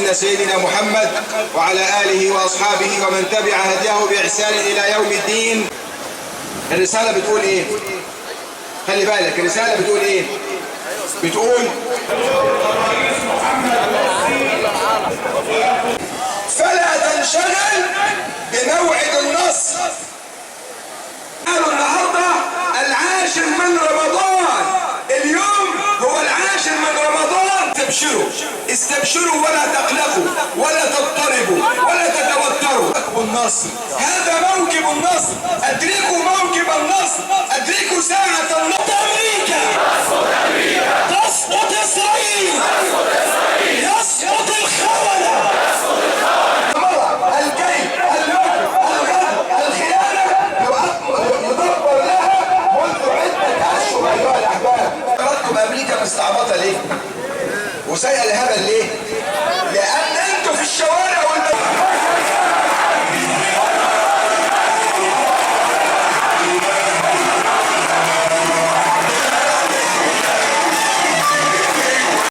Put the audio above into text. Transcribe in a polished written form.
نبينا سيدنا محمد وعلى آله وأصحابه ومن تبع هديه بإحسان إلى يوم الدين. الرسالة بتقول إيه؟ خلي بالك، الرسالة بتقول إيه؟ بتقول فلا تنشغل بموعد النصر. قالوا النهارده العاشر من رمضان، اليوم هو العاشر من رمضان. استبشروا ولا تقلقوا ولا تضطربوا ولا تتوتروا. موكب النصر، هذا موكب النصر. ادركوا موكب النصر، ادركوا ساعة النصر. امريكا تسقط، اسرائيل يسقط الخونة. الكيد، المكر، الغدر، الخيانة يدبر لها منذ عدة اشهر ايها الاحباب. حضراتكم امريكا مستعبطة ليه؟ وسايقة الهبل ليه؟ لأن